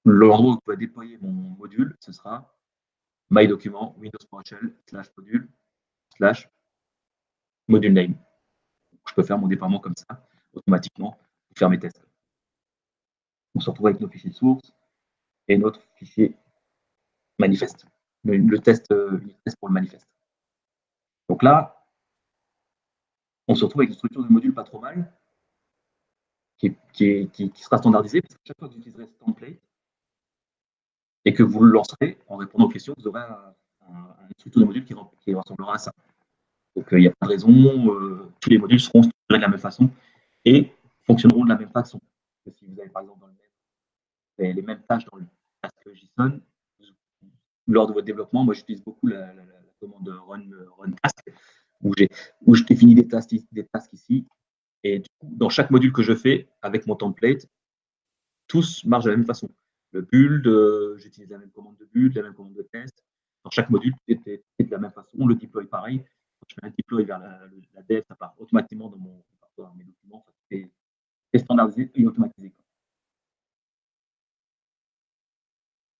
l'endroit où je dois déployer mon module, ce sera my document Windows PowerShell /module /module name. Je peux faire mon déploiement comme ça, automatiquement, pour faire mes tests. On se retrouve avec nos fichiers de source et notre fichier manifeste, le test pour le manifeste. Donc là, on se retrouve avec une structure de module pas trop mal. qui sera standardisé, parce que chaque fois que vous utiliserez ce template et que vous le lancerez en répondant aux questions, vous aurez un structure de module qui ressemblera à ça. Donc, il n'y a pas de raison, tous les modules seront structurés de la même façon et fonctionneront de la même façon. Si vous avez par exemple les mêmes tâches dans le task JSON, lors de votre développement, moi j'utilise beaucoup la commande run task, où je définis des tasks ici, et du coup, dans chaque module que je fais avec mon template, tous marchent de la même façon. Le build, j'utilise la même commande de build, la même commande de test. Dans chaque module, c'est de la même façon. Le deploy, pareil. Quand je fais un deploy vers la dev, ça part automatiquement dans mes documents. C'est standardisé et automatisé.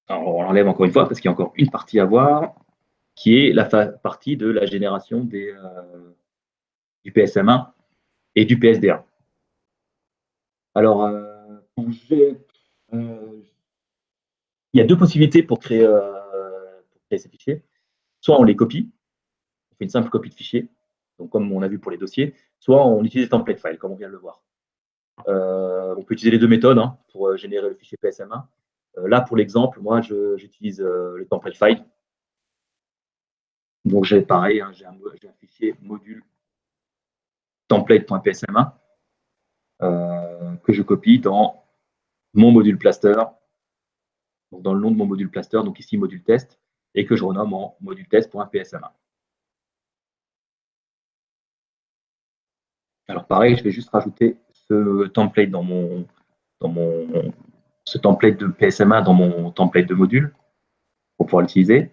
Alors, on l'enlève encore une fois parce qu'il y a encore une partie à voir, qui est la partie de la génération du PSM1 et du PSD1. Alors, il y a deux possibilités pour créer ces fichiers. Soit on les copie, on fait une simple copie de fichier, donc comme on a vu pour les dossiers, soit on utilise des template files, comme on vient de le voir. On peut utiliser les deux méthodes pour générer le fichier PSM1. Là, pour l'exemple, moi, j'utilise le template file. Donc, j'ai pareil, j'ai un fichier module template.psm1 que je copie dans mon module plaster, donc dans le nom de mon module plaster, donc ici module test, et que je renomme en module test.psm1. Alors pareil, je vais juste rajouter ce template ce template de PSM1 dans mon template de module pour pouvoir l'utiliser.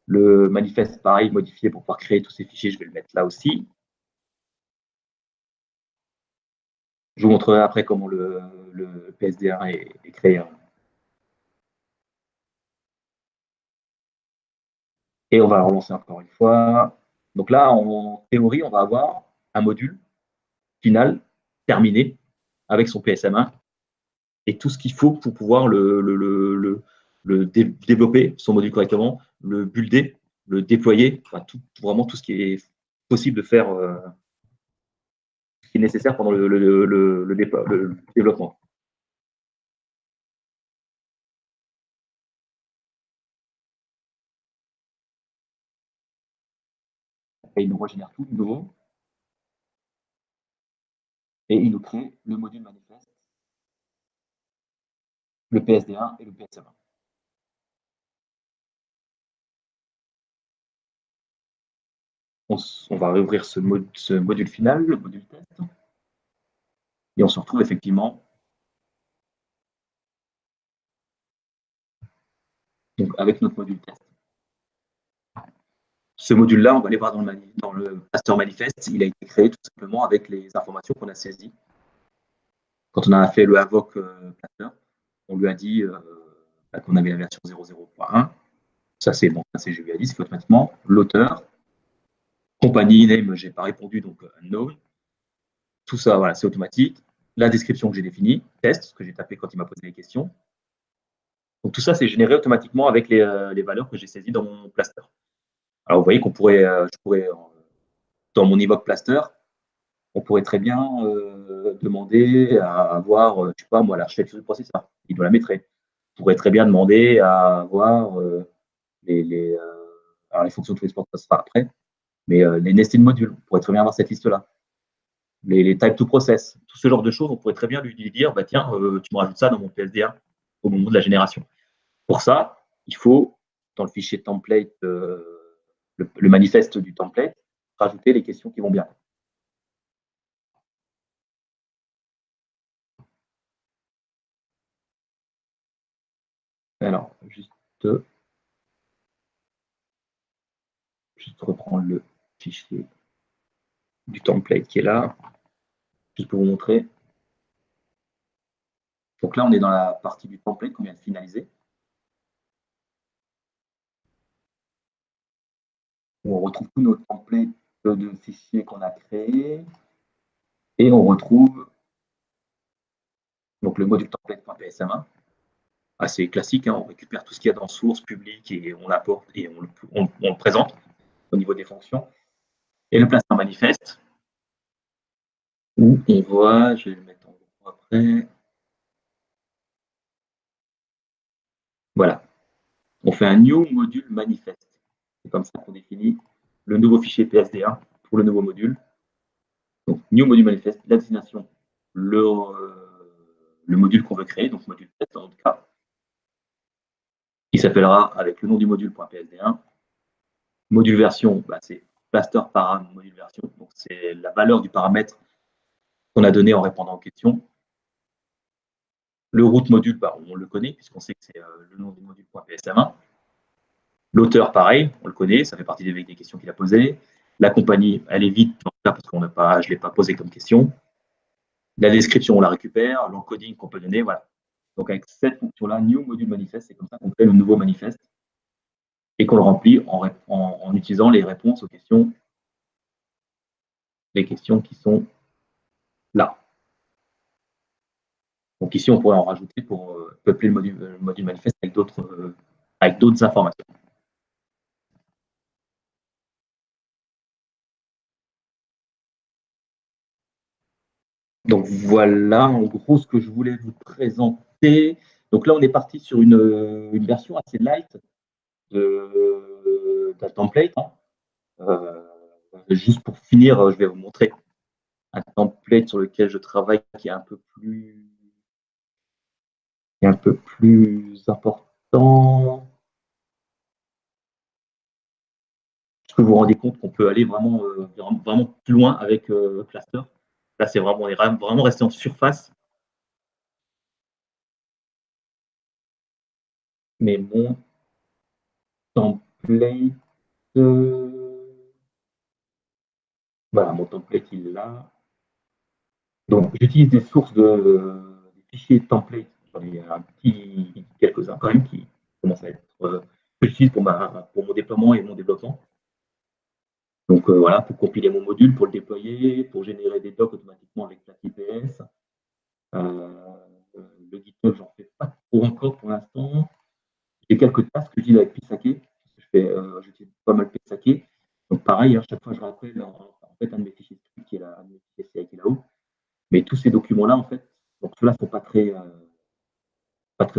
Le manifeste, pareil, modifié pour pouvoir créer tous ces fichiers, je vais le mettre là aussi. Je vous montrerai après comment le PSD1 est créé. Et on va relancer encore une fois. Donc là, en théorie, on va avoir un module final terminé avec son PSM1 et tout ce qu'il faut pour pouvoir développer son module correctement, le builder, le déployer, enfin, vraiment tout ce qui est possible de faire, ce qui est nécessaire pendant le développement. Et il nous régénère tout de nouveau. Et il nous crée le module manifeste, le PSD1 et le PSM1. On va réouvrir ce module final, le module test. Et on se retrouve effectivement donc, avec notre module test. Ce module-là, on va aller voir dans le plaster manifeste. Il a été créé tout simplement avec les informations qu'on a saisies. Quand on a fait le Avoc plaster, on lui a dit qu'on avait la version 0.0.1. Ça, c'est bon, je lui ai dit, c'est automatiquement l'auteur. Compagnie name, je n'ai pas répondu, donc unknown. Tout ça, voilà, c'est automatique. La description que j'ai définie, test, ce que j'ai tapé quand il m'a posé les questions. Donc tout ça, c'est généré automatiquement avec les valeurs que j'ai saisies dans mon plaster. Alors vous voyez qu'on pourrait, dans mon Evoc plaster, on pourrait très bien demander à avoir, je sais pas moi, l'architecture du processeur. Il doit la mettre. On pourrait très bien demander à avoir alors les fonctions de transport, ça sera après, mais les nested modules, on pourrait très bien avoir cette liste-là. Les type to process, tout ce genre de choses, on pourrait très bien lui dire, bah, tiens, tu me rajoutes ça dans mon PSD1 au moment de la génération. Pour ça, il faut, dans le fichier template, le manifeste du template, rajouter les questions qui vont bien. Alors, juste reprendre le fichier du template qui est là, juste pour vous montrer. Donc là, on est dans la partie du template qu'on vient de finaliser. On retrouve tous nos templates de fichiers qu'on a créés. Et on retrouve donc le module template.psm1. Assez classique, on récupère tout ce qu'il y a dans source, public, et on l'apporte et on le présente au niveau des fonctions. Et le plaster manifeste, où on voit, je vais le mettre en gros après. Voilà. On fait un new module manifest. C'est comme ça qu'on définit le nouveau fichier PSD1 pour le nouveau module. Donc, new module manifest, la destination, le module qu'on veut créer, donc module test dans notre cas. Il s'appellera avec le nom du module.psd1. Module version, c'est plaster param module version. Donc, c'est la valeur du paramètre qu'on a donné en répondant aux questions. Le root module, on le connaît, puisqu'on sait que c'est le nom du module.psm1. L'auteur, pareil, on le connaît, ça fait partie des questions qu'il a posées. La compagnie, elle est vide, parce que je ne l'ai pas posé comme question. La description, on la récupère. L'encoding qu'on peut donner, voilà. Donc, avec cette fonction-là, new module manifest, c'est comme ça qu'on crée le nouveau manifeste et qu'on le remplit en utilisant les réponses aux questions, les questions qui sont là. Donc, ici, on pourrait en rajouter pour peupler le module manifeste avec d'autres informations. Donc voilà, en gros, ce que je voulais vous présenter. Donc là, on est parti sur une version assez light d'un template. Juste pour finir, je vais vous montrer un template sur lequel je travaille qui est un peu plus important. Est-ce que vous vous rendez compte qu'on peut aller vraiment plus loin avec Cluster? Là, on est vraiment resté en surface. Mais mon template, voilà, mon template, il est là. Donc, j'utilise des sources des fichiers template. J'en ai quelques-uns quand même qui commencent à être que j'utilise pour mon déploiement et mon développement. Donc voilà, pour compiler mon module, pour le déployer, pour générer des docs automatiquement avec la IPS. Le GitHub, j'en fais pas trop encore pour l'instant. J'ai quelques tasks que j'utilise avec Pisake. J'utilise pas mal Pisake. Donc pareil, à chaque fois, je rappelle en fait un de mes fichiers script qui est là, un de mes fichiers qui est là-haut. Mais tous ces documents-là, en fait, donc ceux-là ne sont pas très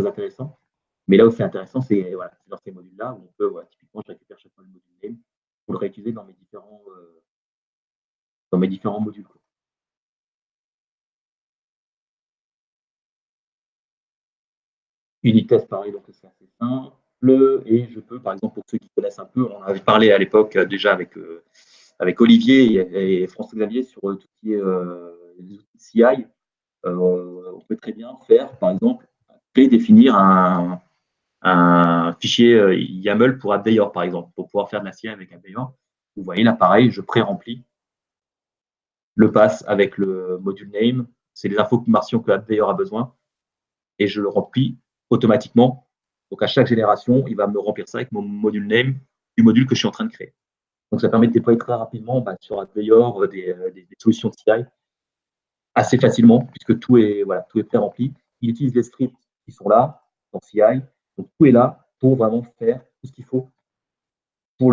intéressants. Mais là où c'est intéressant, c'est dans ces modules-là où on peut, typiquement, je récupère chaque fois le module name pour le réutiliser dans mes différents modules. Unit test, pareil, donc c'est assez simple. Et je peux, par exemple, pour ceux qui connaissent un peu, on en avait parlé à l'époque déjà avec Olivier et François-Xavier sur tout ce qui est les outils CI. On peut très bien faire, par exemple, prédéfinir un fichier YAML pour AppDayor, par exemple, pour pouvoir faire de la CI avec AppDayor. Vous voyez là, pareil, je pré-remplis le pass avec le module name. C'est les informations que AppDayor a besoin. Et je le remplis automatiquement. Donc, à chaque génération, il va me remplir ça avec mon module name du module que je suis en train de créer. Donc, ça permet de déployer très rapidement sur AppDayor des solutions de CI assez facilement, puisque tout est pré-rempli. Il utilise les scripts qui sont là, dans CI. Donc, tout est là pour vraiment faire tout ce qu'il faut pour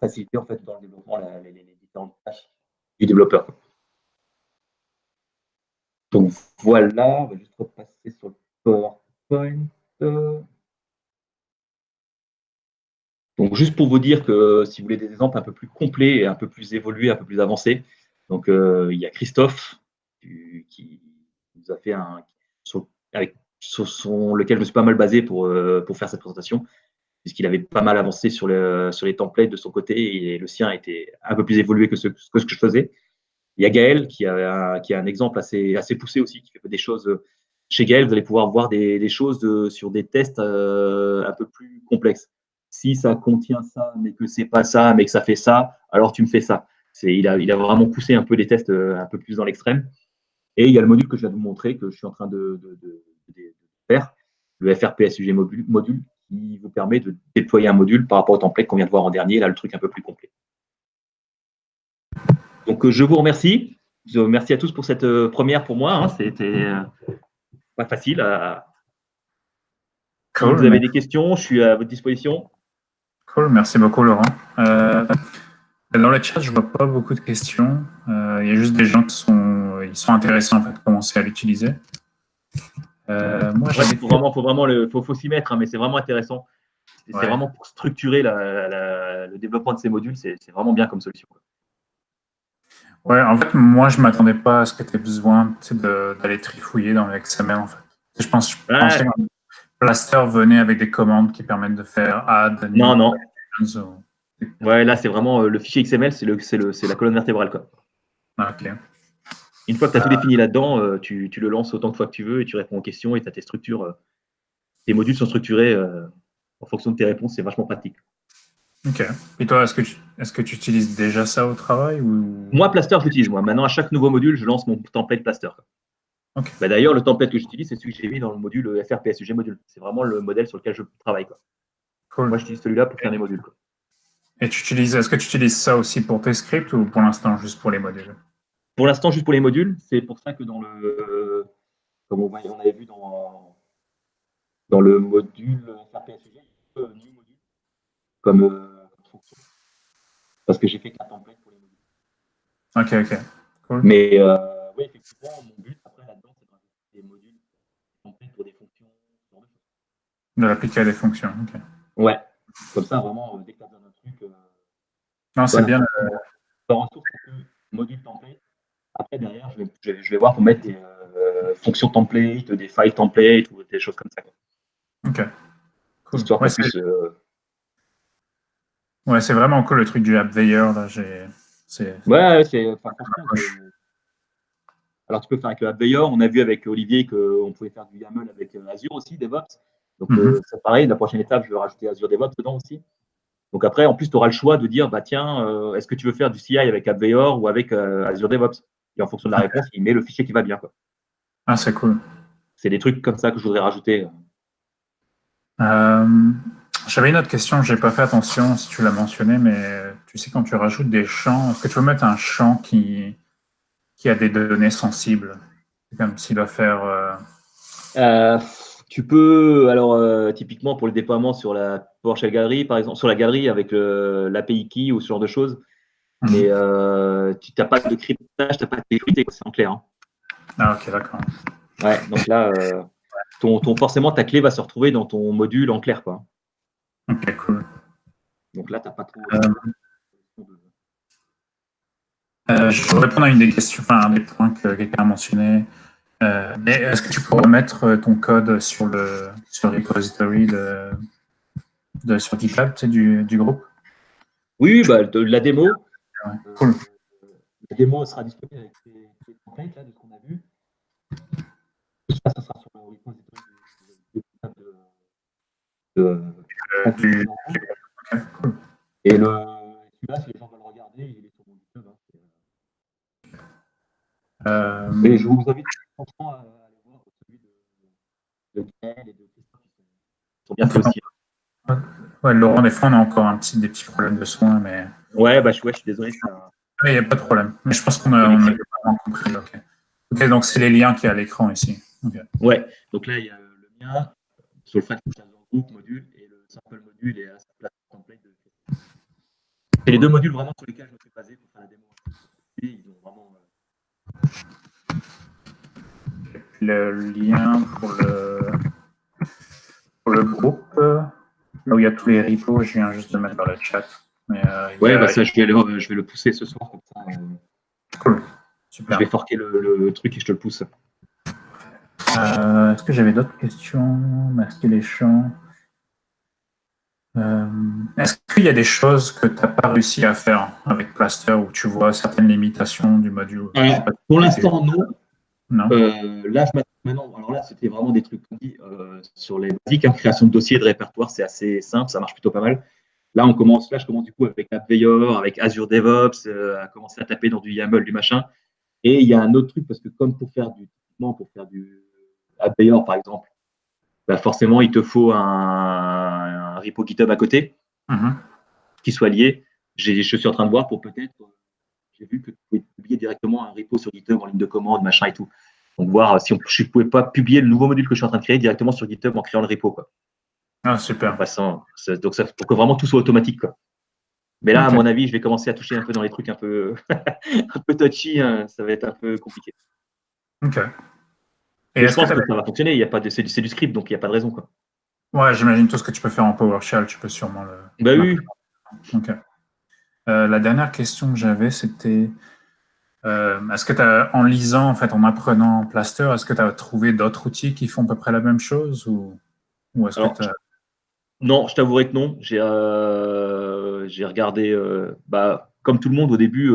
faciliter, en fait, dans le développement, les différentes tâches du développeur. Donc, voilà, on va juste repasser sur le PowerPoint. Donc, juste pour vous dire que si vous voulez des exemples un peu plus complets et un peu plus évolués, un peu plus avancés, donc il y a Christophe qui nous a fait sur lequel je me suis pas mal basé pour faire cette présentation, puisqu'il avait pas mal avancé sur les templates de son côté et le sien était un peu plus évolué que ce que je faisais. Il y a Gaël qui a un exemple assez poussé aussi, qui fait des choses. Chez Gaël, vous allez pouvoir voir des choses sur des tests un peu plus complexes. Si ça contient ça, mais que c'est pas ça, mais que ça fait ça, alors tu me fais ça. Il a vraiment poussé un peu les tests un peu plus dans l'extrême. Et il y a le module que je viens de vous montrer, que je suis en train de faire, le FRPSUG module, qui vous permet de déployer un module par rapport au template qu'on vient de voir en dernier, là, le truc un peu plus complet. Donc, je vous remercie. Merci à tous pour cette première pour moi. Hein. C'était pas facile. Cool, si vous avez des questions, je suis à votre disposition.
Cool, merci beaucoup, Laurent. Dans le chat, je vois pas beaucoup de questions. Il y a juste des gens qui sont intéressés en fait, à commencer à l'utiliser. Moi,
Ouais,
j'avais
faut s'y mettre, hein, mais c'est vraiment intéressant. C'est
ouais.
vraiment pour structurer le développement de ces modules, c'est vraiment bien comme solution.
Ouais, en fait, moi, je m'attendais pas à ce que tu aies besoin d'aller trifouiller dans le XML, en fait. Je pensais
Ouais,
que Plaster venait avec des commandes qui permettent de faire add, new
non, non.
collections.
Ouais, là, c'est vraiment le fichier XML, c'est la colonne vertébrale, quoi.
Ah, ok.
Une fois que tu as tout défini là-dedans, tu le lances autant de fois que tu veux et tu réponds aux questions et tu as tes structures. Tes modules sont structurés en fonction de tes réponses, c'est vachement pratique.
Ok. Et toi, est-ce que tu utilises déjà ça au travail ou...
Moi, Plaster, j'utilise. Moi, maintenant, à chaque nouveau module, je lance mon template Plaster.
Ok.
Bah, d'ailleurs, le template que j'utilise, c'est celui que j'ai mis dans le module FRPSUG module. C'est vraiment le modèle sur lequel je travaille, quoi.
Cool.
Moi, j'utilise celui-là pour faire mes modules, quoi.
Et est-ce que tu utilises ça aussi pour tes scripts ou pour l'instant juste pour les modules?
Pour l'instant, juste pour les modules, c'est pour ça que comme on avait vu dans le module FRPSUG, new module comme fonction, parce que j'ai fait qu'un template pour les modules.
Ok, ok. Cool.
Mais oui, effectivement, mon but après là-dedans, c'est de rajouter des modules templates pour des fonctions, ce genre de choses.
De l'appliquer à des fonctions. Ok.
Ouais, comme ça, vraiment, dès que tu as besoin d'un truc,
Non,
tu as
c'est bien.
n'importe quelle ressource pour que module template. Après, derrière, je vais voir pour mettre des fonctions template, des files template ou des choses comme ça, quoi.
Ok. Cool.
Histoire
Ouais,
qu'on puisse.
c'est vraiment cool le truc du AppVeyor là.
Ouais, enfin, franchement, alors tu peux faire avec le AppVeyor. On a vu avec Olivier qu'on pouvait faire du YAML avec Azure aussi, DevOps. Donc,
Mhm.
c'est pareil, la prochaine étape, je vais rajouter Azure DevOps dedans aussi. Donc après, en plus, tu auras le choix de dire, bah tiens, est-ce que tu veux faire du CI avec AppVeyor ou avec Azure DevOps? Et en fonction de la réponse, il met le fichier qui va bien, quoi.
Ah, c'est cool.
C'est des trucs comme ça que je voudrais rajouter.
Euh, J'avais une autre question, j'ai pas fait attention si tu l'as mentionné, mais tu sais, quand tu rajoutes des champs, est-ce que tu veux mettre un champ qui a des données sensibles? C'est comme s'il doit faire.
Euh, Tu peux, alors typiquement pour le déploiement sur la PowerShell Gallery, par exemple, sur la galerie avec l'API Key ou ce genre de choses, mais
Mhm.
tu n'as pas de cryptage, tu n'as pas de sécurité, c'est en clair, hein.
Ah, ok, d'accord.
Ouais, donc là, forcément, ta clé va se retrouver dans ton module en clair, quoi.
Ok, cool.
Donc là, tu n'as pas trop.
Euh, je vais répondre à une des questions, enfin, un des points que quelqu'un a mentionné. Mais est-ce que tu pourrais mettre ton code sur le repository sur GitLab, tu sais, du groupe?
Oui, bah, la démo,
Ouais.
euh,
Cool.
la démo sera disponible avec les templates là, de ce qu'on a vu. Tout ça, ça sera sur le repository
Du,
FrantendDesign en gros.
ok, cool.
Et celui-là, si les gens veulent le regarder, il est sur mon GitHub, hein. Et je
Euh,
vous invite franchement à aller voir celui de Gaël et de Christophe, qui sont bien faits
ok.
aussi.
Ouais, Laurent, des fois, on a encore des petits problèmes de son, mais
Ouais, bah, je suis désolé,
il n'y a pas de problème. Mais je pense on a
connexion.
vraiment compris. Ok. Ok, donc c'est les liens qui y a à l'écran ici. Ok.
Ouais, donc là, il y a le mien sur le Fractal Group module et le sample module et la template de Christophe. C'est les deux modules vraiment sur lesquels je me suis basé pour faire la démo. Et ils ont vraiment.
Le lien pour le groupe, là où il y a tous les repos, je viens juste de mettre dans le chat. Mais
Ouais, bah ça, je vais le pousser ce soir, comme ça.
cool.
Je
Super.
vais forquer le truc et je te le pousse.
Est-ce que j'avais d'autres questions? Masquer les champs. Est-ce qu'il y a des choses que tu n'as pas réussi à faire avec Plaster où tu vois certaines limitations du module? Je sais pas
Pour
si c'était-
l'instant, non.
Non?
Là, maintenant, alors là, c'était vraiment des trucs qu'on dit sur les basiques, hein, création de dossier et de répertoire, c'est assez simple, ça marche plutôt pas mal. Là, je commence du coup avec AppVeyor, avec Azure DevOps, à commencer à taper dans du YAML, du machin. Et il y a un autre truc, parce que comme pour faire du AppVeyor, par exemple, bah forcément, il te faut un repo GitHub à côté
Mhm.
qui soit lié. Je suis en train de voir pour peut-être, j'ai vu que tu pouvais publier directement un repo sur GitHub en ligne de commande, machin et tout. Donc, voir si je ne pouvais pas publier le nouveau module que je suis en train de créer directement sur GitHub en créant le repo, quoi.
Ah,
En
super.
passant, donc ça, pour que vraiment tout soit automatique, quoi. Mais là, à
Ok.
mon avis, je vais commencer à toucher un peu dans les trucs un peu, un peu touchy, hein, ça va être un peu compliqué.
Ok.
Et je pense que ça va fonctionner. Il y a pas c'est du script, donc il n'y a pas de raison, quoi.
Ouais, j'imagine tout ce que tu peux faire en PowerShell, tu peux sûrement le.
Bah oui.
Ok. La dernière question que j'avais, c'était est-ce que tu as, en lisant, en fait, en apprenant Plaster, est-ce que tu as trouvé d'autres outils qui font à peu près la même chose ou est-ce que tu as...
Non, je t'avouerai que non. J'ai regardé, comme tout le monde au début,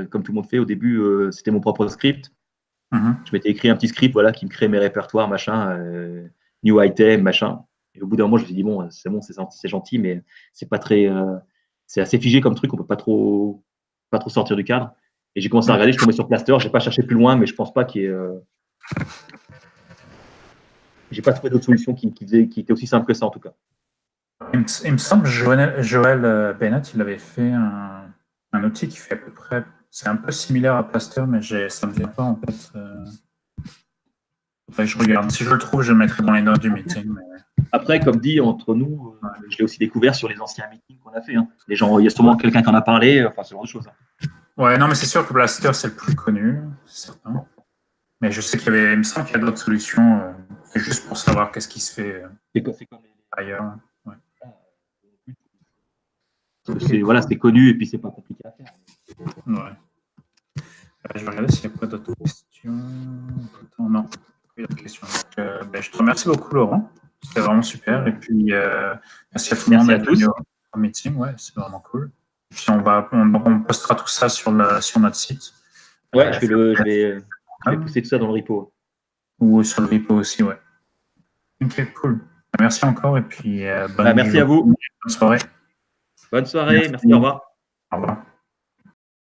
comme tout le monde fait au début, c'était mon propre script. Je m'étais écrit un petit script, voilà, qui me crée mes répertoires, machin, new item, machin. Et au bout d'un moment, je me suis dit bon, c'est bon, c'est gentil, mais c'est pas très, c'est assez figé comme truc, on peut pas trop sortir du cadre. Et j'ai commencé à regarder, je suis tombé sur Plaster, j'ai pas cherché plus loin, mais je pense pas qu'il y ait, j'ai pas trouvé d'autres solutions qui étaient aussi simples que ça en tout cas.
Il me semble que Joël Bennett, il avait fait un outil qui fait à peu près, c'est un peu similaire à Plaster, mais ça me vient pas en fait. Faudrait que je regarde. Si je le trouve, je le mettrai dans les notes du meeting. Mais...
Après, comme dit, entre nous, je l'ai aussi découvert sur les anciens meetings qu'on a fait. Hein. Les gens, il y a sûrement quelqu'un qui en a parlé, enfin, ce genre de choses. Hein.
Ouais, non, mais c'est sûr que Plaster, c'est le plus connu, c'est certain. Mais je sais il me semble qu'il y a d'autres solutions, juste pour savoir qu'est-ce qui se fait ailleurs. Ouais.
Voilà, c'est connu et puis c'est pas compliqué à faire.
Ouais. Je vais regarder s'il n'y a pas d'autres questions. Non, pas d'autres questions. Donc, je te remercie beaucoup, Laurent. C'était vraiment super. Et puis, merci à tout le monde d'être venu au meeting. Ouais, c'est vraiment cool. Et puis, on postera tout ça sur notre site.
Ouais, je vais pousser tout ça dans le repo.
Ou sur le repo aussi, ouais. Ok, cool. Merci encore et puis
merci à vous.
Bonne soirée.
Bonne soirée, merci au revoir.
Au revoir.